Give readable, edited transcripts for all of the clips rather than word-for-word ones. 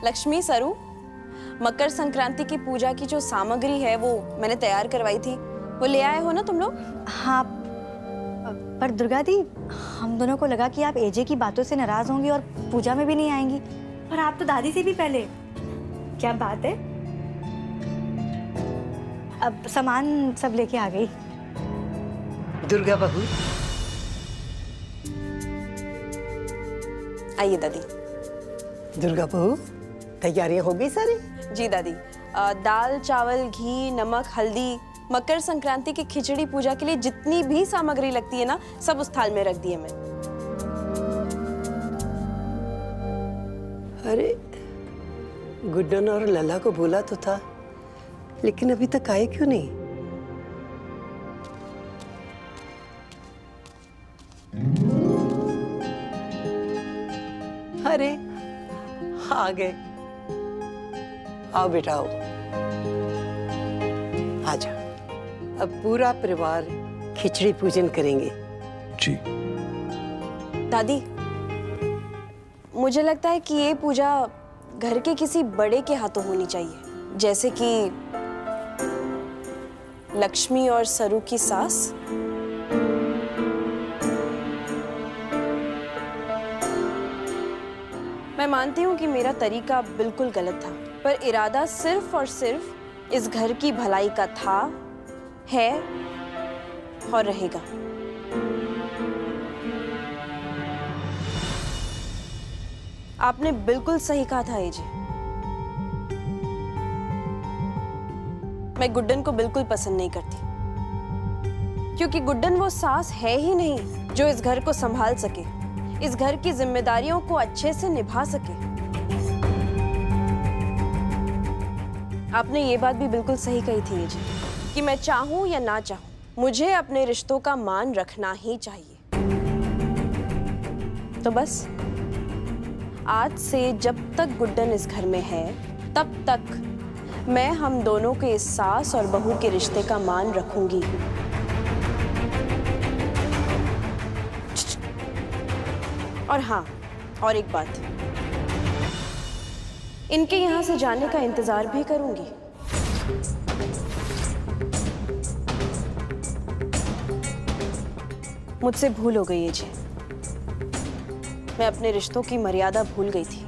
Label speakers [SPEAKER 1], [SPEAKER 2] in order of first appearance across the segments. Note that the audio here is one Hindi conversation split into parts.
[SPEAKER 1] लक्ष्मी, सरू, मकर संक्रांति की पूजा की जो सामग्री है वो मैंने तैयार करवाई थी, वो ले आए हो ना तुम लोग?
[SPEAKER 2] हाँ, पर दुर्गा दी, हम दोनों को लगा कि आप एजे की बातों से नाराज होंगी और पूजा में भी नहीं आएंगी, पर आप तो दादी से भी पहले। क्या बात है? अब सामान सब लेके आ गई।
[SPEAKER 3] दुर्गा बहू,
[SPEAKER 1] आइए दादी।
[SPEAKER 3] दुर्गा बहू, तैयारियां हो गई सारी?
[SPEAKER 1] जी दादी, दाल, चावल, घी, नमक, हल्दी, मकर संक्रांति की खिचड़ी पूजा के लिए जितनी भी सामग्री लगती है ना, सब उस थाल में रख दी है मैं।
[SPEAKER 3] अरे, गुड्डन और लला को बोला तो था, लेकिन अभी तक आए क्यों नहीं? अरे, आ गए। आओ बेटा आओ, आजा। अब पूरा परिवार खिचड़ी पूजन करेंगे।
[SPEAKER 4] जी।
[SPEAKER 1] दादी, मुझे लगता है कि ये पूजा घर के किसी बड़े के हाथों होनी चाहिए, जैसे कि लक्ष्मी और सरू की सास। मैं मानती हूँ कि मेरा तरीका बिल्कुल गलत था, पर इरादा सिर्फ और सिर्फ इस घर की भलाई का था, है और रहेगा। आपने बिल्कुल सही कहा था एजे। मैं गुड्डन को बिल्कुल पसंद नहीं करती, क्योंकि गुड्डन वो सास है ही नहीं जो इस घर को संभाल सके, इस घर की जिम्मेदारियों को अच्छे से निभा सके। आपने ये बात भी बिल्कुल सही कही थी एजे, कि मैं चाहूं या ना चाहूं, मुझे अपने रिश्तों का मान रखना ही चाहिए। तो बस आज से जब तक गुड्डन इस घर में है, तब तक मैं हम दोनों के इस सास और बहू के रिश्ते का मान रखूंगी। और हाँ, और एक बात, इनके यहाँ से जाने का इंतजार भी करूंगी। मुझसे भूल हो गई है जी, मैं अपने रिश्तों की मर्यादा भूल गई थी,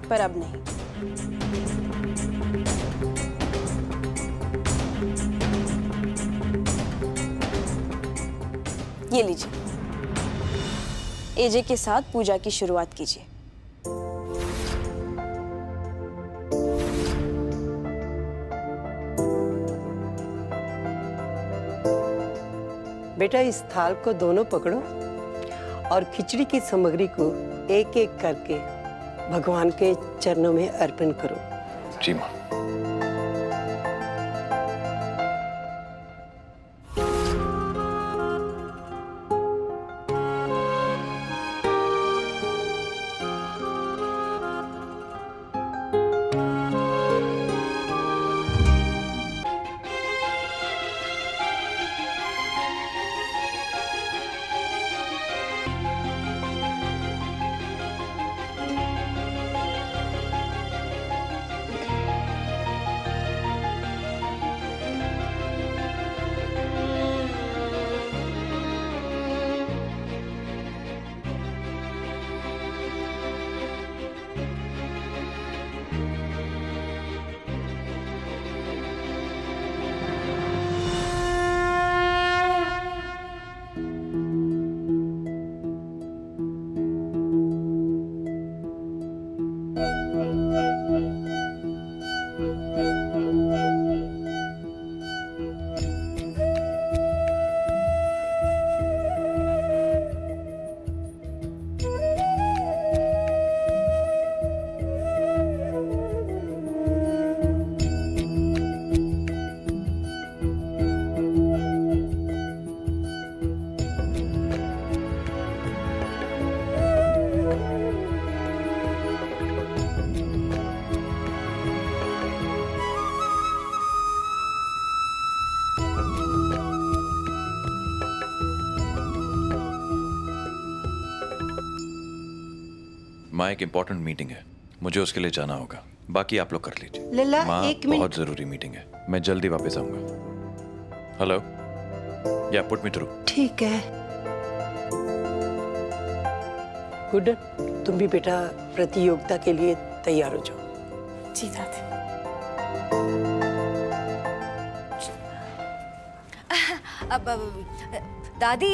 [SPEAKER 1] पर अब नहीं। ये लीजिए, एजे के साथ पूजा की शुरुआत कीजिए।
[SPEAKER 3] बेटा, इस थाल को दोनों पकड़ो और खिचड़ी की सामग्री को एक एक करके भगवान के चरणों में अर्पण करो।
[SPEAKER 4] जी माँ। माँ एक इम्पोर्टेंट मीटिंग है, मुझे उसके लिए जाना होगा। बाकी आप लोग कर लीजिए।
[SPEAKER 3] लल्ला,
[SPEAKER 4] माँ,
[SPEAKER 3] एक मिनट।
[SPEAKER 4] बहुत जरूरी मीटिंग है, मैं जल्दी वापस आऊंगा। हेलो, या पुट मी थ्रू।
[SPEAKER 3] ठीक है। गुड, तुम भी बेटा प्रतियोगिता के लिए तैयार हो जाओ।
[SPEAKER 1] जी दादी।
[SPEAKER 2] अब दादी,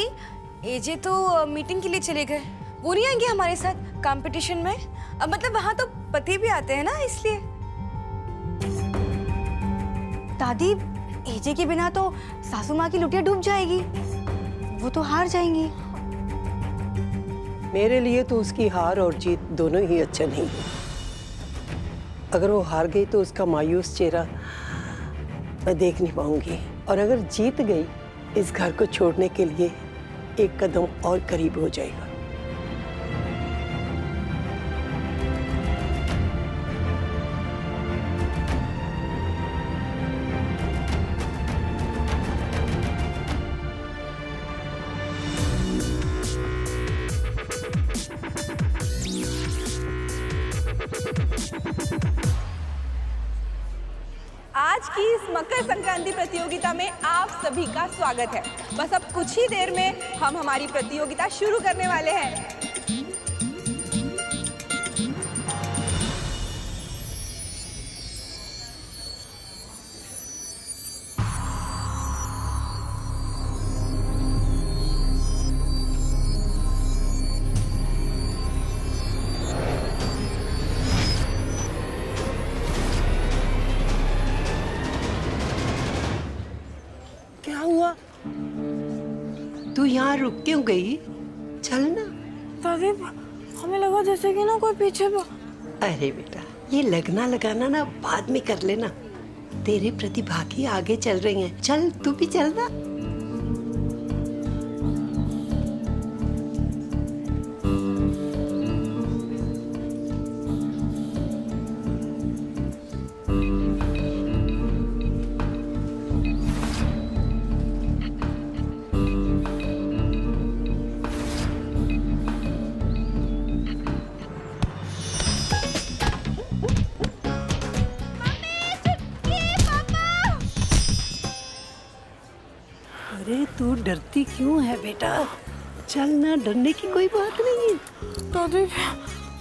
[SPEAKER 2] एजे तो मीटिंग के लिए चले गए, वो नहीं आएंगे हमारे साथ कंपटीशन में? अब मतलब वहाँ तो पति भी आते हैं ना, इसलिए। दादी, एजे के बिना तो सासू माँ की लुटिया डूब जाएगी, वो तो हार जाएंगी।
[SPEAKER 3] मेरे लिए तो उसकी हार और जीत दोनों ही अच्छा नहीं है। अगर वो हार गई तो उसका मायूस चेहरा मैं देख नहीं पाऊंगी, और अगर जीत गई इस घर को छोड़ने के लिए एक कदम और करीब हो जाएगा।
[SPEAKER 5] आज की इस मकर संक्रांति प्रतियोगिता में आप सभी का स्वागत है। बस अब कुछ ही देर में हम हमारी प्रतियोगिता शुरू करने वाले हैं।
[SPEAKER 3] क्या हुआ? तू यहाँ रुक क्यों गई? चल ना।
[SPEAKER 1] दादी, हमें लगा जैसे कि ना कोई पीछे
[SPEAKER 3] अरे बेटा, ये लगना लगाना ना बाद में कर लेना। तेरे प्रतिभागी आगे चल रही हैं। चल, तू भी चल ना। अरे तू डरती क्यों है बेटा? चल ना, डरने की कोई बात नहीं है।
[SPEAKER 1] दादी,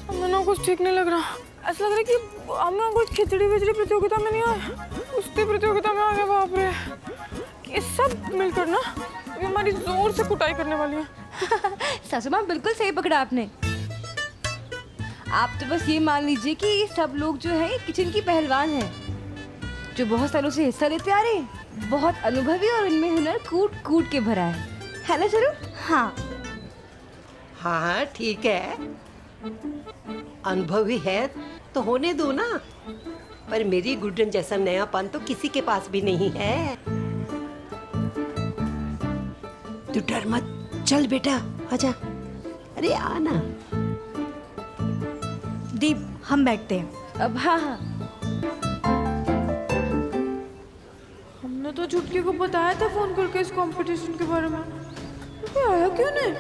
[SPEAKER 1] हमें ना कुछ ठीक नहीं लग रहा। ऐसा लग रहा है कि हम ना कुछ खिचड़ी विचड़ी प्रतियोगिता में नहीं आए, कुश्ती प्रतियोगिता में आ गए। बाप रे, ये सब मिलकर ना ये हमारी जोर से कुटाई करने वाली है।
[SPEAKER 2] सासू माँ, बिल्कुल सही पकड़ा आपने। आप तो बस ये मान लीजिए कि ये सब लोग जो है किचन की पहलवान हैं, जो बहुत सालों से हिस्सा लेते आ रहे हैं, बहुत अनुभवी और इनमें हुनर कूट कूट के भरा है ना चलो? हाँ
[SPEAKER 3] हाँ ठीक है, अनुभवी है तो होने दो ना। पर मेरी गुड्डन जैसा नयापन तो किसी के पास भी नहीं है। तू डर मत, चल बेटा आजा। अरे आना।
[SPEAKER 2] दीप, हम बैठते हैं अब। हाँ हाँ,
[SPEAKER 1] हमने तो छुटकी को बताया था फोन करके इस कंपटीशन के बारे में, तो आया क्यों नहीं?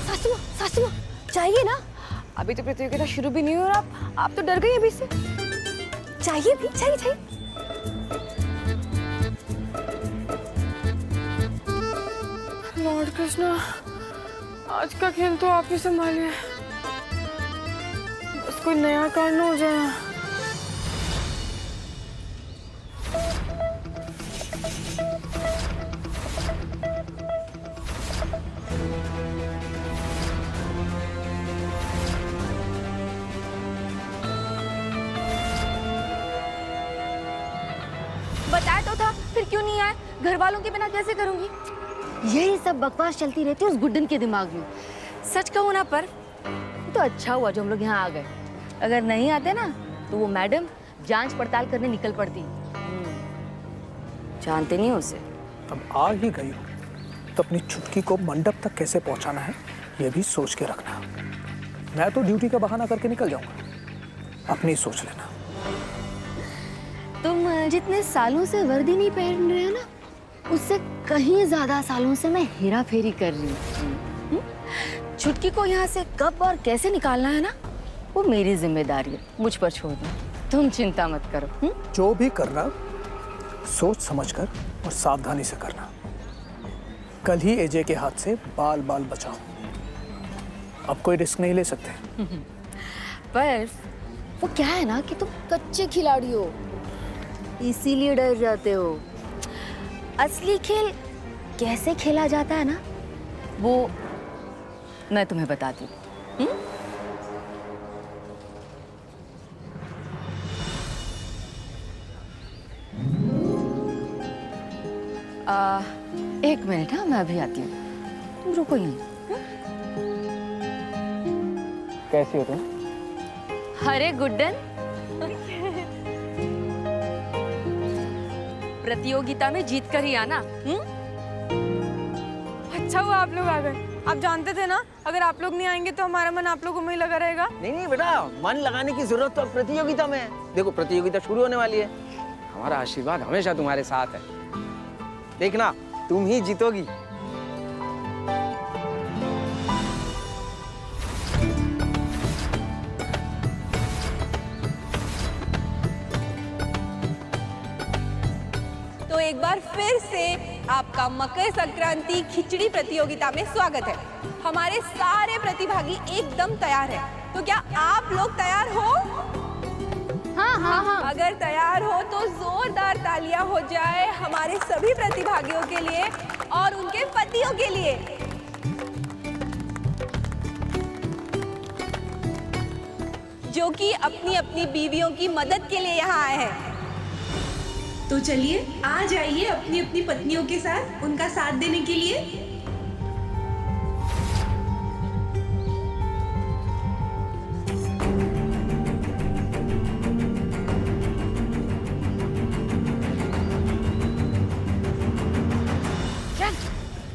[SPEAKER 2] सासू माँ, चाहिए ना? अभी तो प्रतियोगिता शुरू भी नहीं हुई और आप तो डर गई अभी से। चाहिए भी, चाहिए।
[SPEAKER 1] लॉर्ड कृष्णा, आज का खेल तो आप ही संभालिए, बस कोई नया कांड हो जाए।
[SPEAKER 2] बताया तो था, फिर क्यों नहीं आए? घर वालों के बिना कैसे करूंगी? यही सब बकवास चलती रहती है उस गुड्डन के दिमाग में। सच कहूँ ना, पर तो अच्छा हुआ जो हम लोग यहाँ आ गए। अगर नहीं आते ना तो वो मैडम जांच पड़ताल करने निकल पड़ती। जानते नहीं हो उसे।
[SPEAKER 6] अब आ ही गई हो तो अपनी छुटकी को मंडप तक कैसे पहुंचाना है ये भी सोच के रखना। मैं तो ड्यूटी का बहाना करके निकल जाऊंगा, अपनी सोच लेना।
[SPEAKER 2] तुम जितने सालों से वर्दी नहीं पहन रहे हो ना, उससे कहीं ज्यादा सालों से मैं हेरा फेरी कर रही हूँ। छुटकी को यहाँ से कब और कैसे निकालना है ना, वो मेरी जिम्मेदारी है, मुझ पर छोड़ दो, तुम चिंता मत करो।
[SPEAKER 6] जो भी करना सोच समझकर और सावधानी से करना। कल ही एजे के हाथ से बाल बाल बचाओ। अब कोई रिस्क नहीं ले सकते।
[SPEAKER 2] पर वो क्या है ना कि तुम कच्चे खिलाड़ी हो, इसीलिए डर जाते हो। असली खेल कैसे खेला जाता है ना, वो मैं तुम्हें बताती हूँ। एक मिनट, हाँ मैं अभी आती हूँ, तुम रुको यहीं।
[SPEAKER 6] कैसी हो तुम?
[SPEAKER 2] अरे गुड्डन, प्रतियोगिता में जीत कर ही आना।
[SPEAKER 1] अच्छा हुआ आप लोग आ गए। आप जानते थे ना, अगर आप लोग नहीं आएंगे तो हमारा मन आप लोगों में ही लगा रहेगा।
[SPEAKER 7] नहीं नहीं बेटा, मन लगाने की जरूरत तो अब प्रतियोगिता में है। देखो प्रतियोगिता शुरू होने वाली है, हमारा आशीर्वाद हमेशा तुम्हारे साथ है। देखना तुम ही जीतोगी।
[SPEAKER 5] तो एक बार फिर से आपका मकर संक्रांति खिचड़ी प्रतियोगिता में स्वागत है। हमारे सारे प्रतिभागी एकदम तैयार हैं। तो क्या आप लोग तैयार हो? हाँ। अगर तैयार हो तो जोरदार तालियां हो जाए हमारे सभी प्रतिभागियों के लिए और उनके पतियों के लिए। जो कि अपनी अपनी बीवियों की मदद के लिए यहाँ आए हैं। तो चलिए आ जाइए अपनी अपनी पत्नियों के साथ उनका साथ देने के लिए।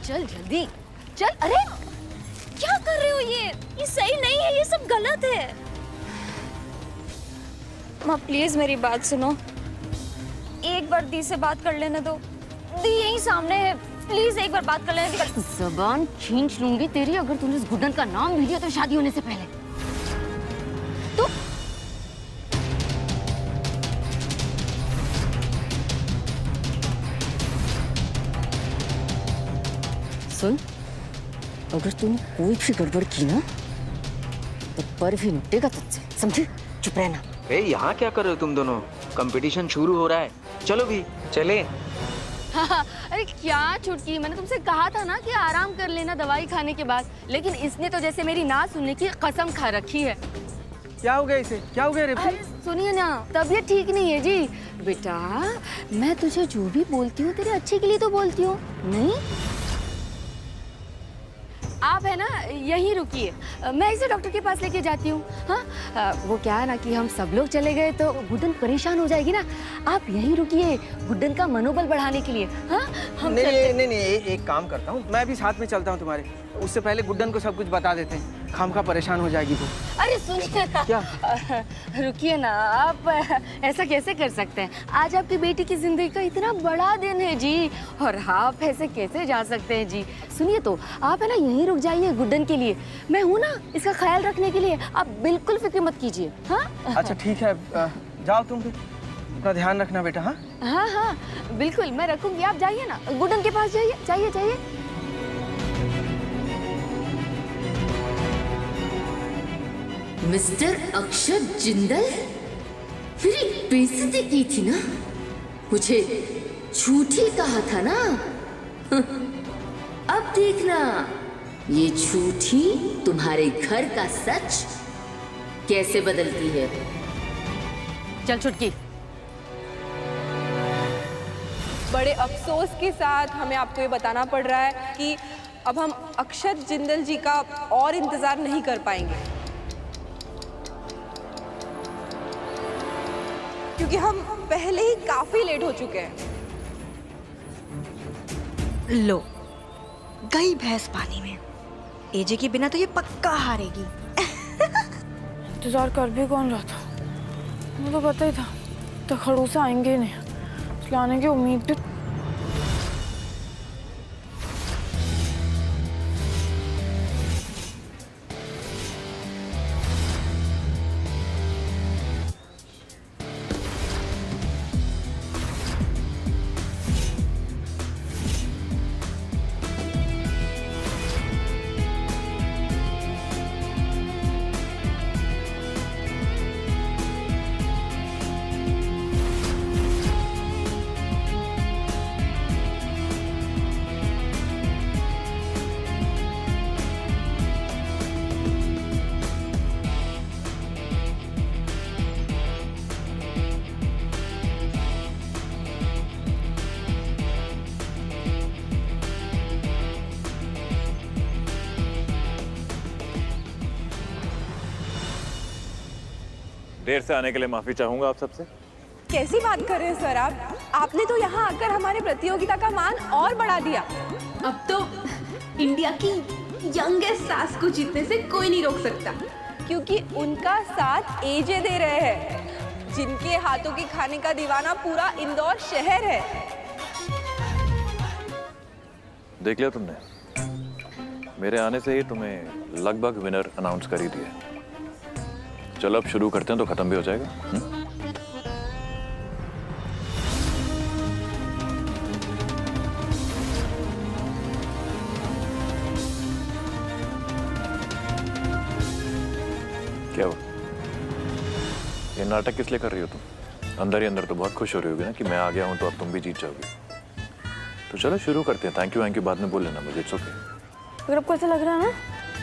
[SPEAKER 2] चल जल्दी चल। अरे क्या कर रहे हो? ये सही नहीं है, ये सब गलत है।
[SPEAKER 8] माँ प्लीज मेरी बात सुनो, एक बार दी से बात कर लेने दो। दी यहीं सामने है, प्लीज एक बार बात कर लेने दो।
[SPEAKER 2] जबान खींच लूंगी तेरी अगर तूने इस गुड्डन का नाम भी लिया तो शादी होने से पहले। तो सुन, अगर तूने कोई भी गड़बड़ की ना तो पर भी मिटेगा तुझसे, समझी? चुप रहना।
[SPEAKER 7] यहाँ क्या कर रहे हो तुम दोनों? कंपटीशन शुरू हो रहा है, चलो भी चले।
[SPEAKER 2] अरे क्या छुटकी, मैंने तुमसे कहा था ना कि आराम कर लेना दवाई खाने के बाद, लेकिन इसने तो जैसे मेरी ना सुनने की कसम खा रखी है।
[SPEAKER 7] क्या हो गया इसे? क्या हो गया रे?
[SPEAKER 2] अरे सुनिए ना, तबीयत ठीक नहीं है जी। बेटा मैं तुझे जो भी बोलती हूँ तेरे अच्छे के लिए तो बोलती हूँ, नहीं? आप है ना यहीं रुकिए, मैं इसे डॉक्टर के पास लेके जाती हूँ। हाँ वो क्या है ना कि हम सब लोग चले गए तो गुड्डन परेशान हो जाएगी ना, आप यहीं रुकिए गुड्डन का मनोबल बढ़ाने के लिए। हाँ हम
[SPEAKER 7] नहीं, एक काम करता हूँ, मैं भी साथ में चलता हूँ तुम्हारे। उससे पहले गुड्डन को सब कुछ बता देते हैं, खामखा परेशान हो जाएगी वो।
[SPEAKER 2] अरे सुनिए ना,
[SPEAKER 7] क्या?
[SPEAKER 2] रुकिए ना, आप ऐसा कैसे कर सकते हैं? आज आपकी बेटी की जिंदगी का इतना बड़ा दिन है जी, और आप ऐसे कैसे जा सकते हैं जी? सुनिए तो आप है ना यहीं रुक जाइए गुड्डन के लिए, मैं हूँ ना इसका ख्याल रखने के लिए, आप बिल्कुल फिक्र मत कीजिए। हाँ
[SPEAKER 7] अच्छा ठीक है, जाओ तुम भी, अपना ध्यान रखना बेटा। हाँ
[SPEAKER 2] हाँ बिल्कुल मैं रखूंगी, आप जाइए ना गुड्डन के पास, जाइए जाइए जाइए। मिस्टर अक्षत जिंदल, मेरी बेइज्जती की थी ना, मुझे झूठी कहा था ना। अब देखना ये झूठी तुम्हारे घर का सच कैसे बदलती है। चल छुटकी।
[SPEAKER 5] बड़े अफसोस के साथ हमें आपको ये बताना पड़ रहा है कि अब हम अक्षत जिंदल जी का और इंतजार नहीं कर पाएंगे, क्योंकि हम पहले ही काफी लेट हो चुके हैं।
[SPEAKER 8] लो गई भैंस पानी में, एजे के बिना तो ये पक्का हारेगी।
[SPEAKER 1] इंतजार कर भी कौन रहा था, मुझे तो पता ही था। तो खड़ूस आएंगे ही नहीं, इसलिए आने की उम्मीद भी।
[SPEAKER 4] देर से आने के लिए माफी चाहूंगा आप सबसे।
[SPEAKER 5] कैसी बात कर रहे हैं सर आप? आपने तो यहाँ आकर हमारे प्रतियोगिता का मान और बढ़ा दिया। अब तो इंडिया की यंगेस्ट सास को जीतने से कोई नहीं रोक सकता, क्योंकि उनका साथ एजे दे रहे हैं, जिनके हाथों के खाने का दीवाना पूरा इंदौर शहर है।
[SPEAKER 4] देख लिया तुमने, मेरे आने से ही तुम्हें लगभग विनर अनाउंस कर ही दिया। चलो अब शुरू करते हैं तो खत्म भी हो जाएगा। क्या हुआ? ये नाटक किस लिए कर रही हो तुम? अंदर ही अंदर तो बहुत खुश हो रही होगी ना कि मैं आ गया हूं तो अब तुम भी जीत जाओगी। तो चलो शुरू करते हैं। थैंक यू बाद में बोल लेना मुझे, इट्स ओके।
[SPEAKER 1] अगर आपको ऐसा लग रहा है ना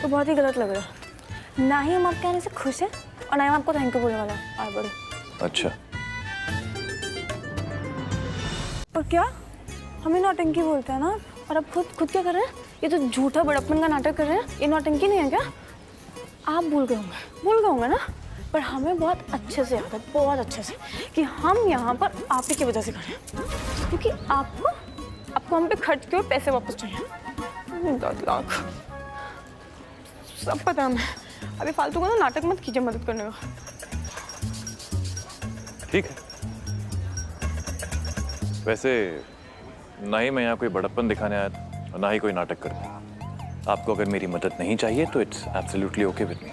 [SPEAKER 1] तो बहुत ही गलत लग रहा है। ना ही हम आपके आने से खुश हैं और ना ही हम आपको थैंक यू बोलने वाला है। आगे बढ़ो।
[SPEAKER 4] अच्छा,
[SPEAKER 1] और क्या हमें नौटंकी बोलते हैं ना, और अब खुद क्या कर रहे हैं? ये तो झूठा बड़प्पन का नाटक कर रहे हैं। ये नौटंकी नहीं है क्या? आप भूल गए होंगे ना, पर हमें बहुत अच्छे से याद है, बहुत अच्छे से, कि हम यहाँ पर आप ही की वजह से खड़े हैं, क्योंकि आपको हम पे खर्च किए हुए पैसे वापस चाहिए। 10 लाख सब पता है हमें। अभी फालतू का ना नाटक मत कीजिए मदद करने का।
[SPEAKER 4] ठीक है। वैसे ना ही मैं यहाँ कोई बड़प्पन दिखाने आया था और ना ही कोई नाटक करने। आपको अगर मेरी मदद नहीं चाहिए तो it's absolutely okay with me.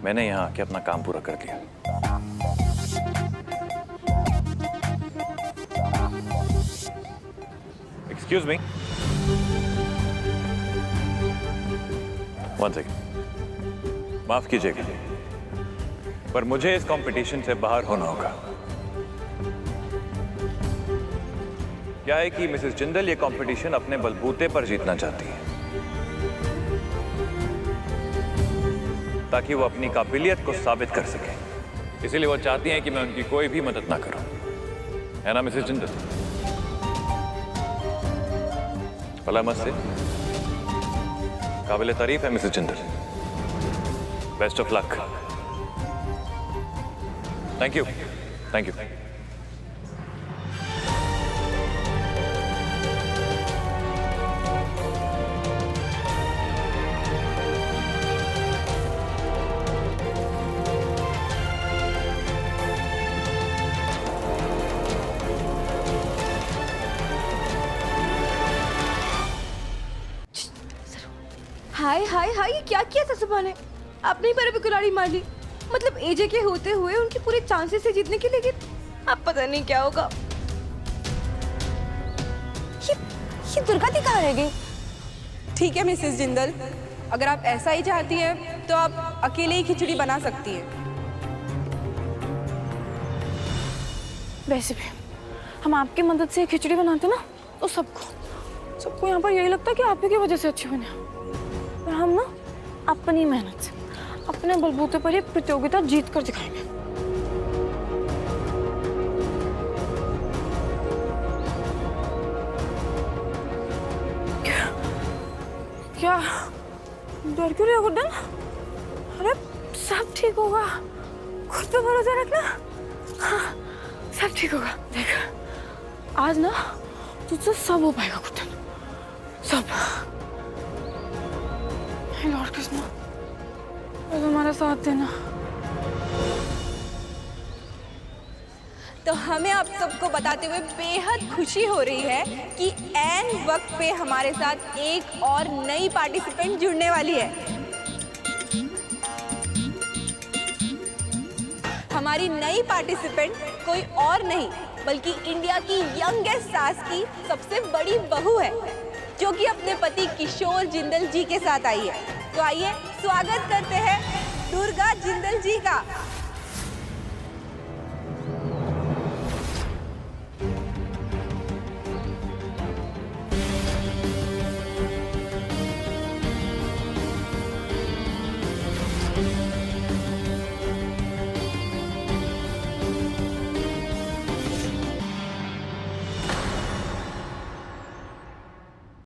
[SPEAKER 4] मैंने यहाँ आके अपना काम पूरा कर दिया। एक्सक्यूज मी, वन सेकेंड, माफ कीजिएगा, पर मुझे इस कंपटीशन से बाहर होना होगा। क्या है कि मिसेस जिंदल ये कंपटीशन अपने बलबूते पर जीतना चाहती है, ताकि वो अपनी काबिलियत को साबित कर सके। इसीलिए वो चाहती हैं कि मैं उनकी कोई भी मदद ना करूं, है ना मिसेस जिंदल? भला मत से काबिल तारीफ है Mrs Jindal. Best of luck. Thank you, thank you.
[SPEAKER 5] हाय हाय हाय, ये क्या किया था सुबह ने? आपने ही पर अभी कुल्हाड़ी मार ली। मतलब एजे के होते हुए उनके पूरे चांसेस है जीतने के, लेकिन अब पता नहीं क्या होगा। ये दुर्गा दी कहाँ रह गई? ठीक है मिसेस जिंदल, अगर आप ऐसा ही चाहती हैं तो आप अकेले ही खिचड़ी बना सकती हैं।
[SPEAKER 1] वैसे भी हम आपकी मदद से खिचड़ी बनाते ना तो सबको यहाँ पर यही लगता है कि आप ही की वजह से अच्छी बने। पर हम ना अपनी मेहनत से, अपने बलबूते पर ये प्रतियोगिता जीत कर दिखाएंगे। क्या डर क्यों रही हो गुड्डन? अरे सब ठीक होगा, खुद पे भरोसा रखना। हाँ, सब ठीक होगा। देख आज ना तुझसे सब हो पाएगा गुड्डन, सब। लॉर्ड कृष्णा, बस हमारा साथ देना।
[SPEAKER 5] तो हमें आप सबको बताते हुए बेहद खुशी हो रही है कि ऐन वक्त पे हमारे साथ एक और नई पार्टिसिपेंट जुड़ने वाली है। हमारी नई पार्टिसिपेंट कोई और नहीं बल्कि इंडिया की यंगेस्ट सास की सबसे बड़ी बहू है, जो कि अपने पति किशोर जिंदल जी के साथ आई है। तो आइए स्वागत करते हैं दुर्गा जिंदल जी का।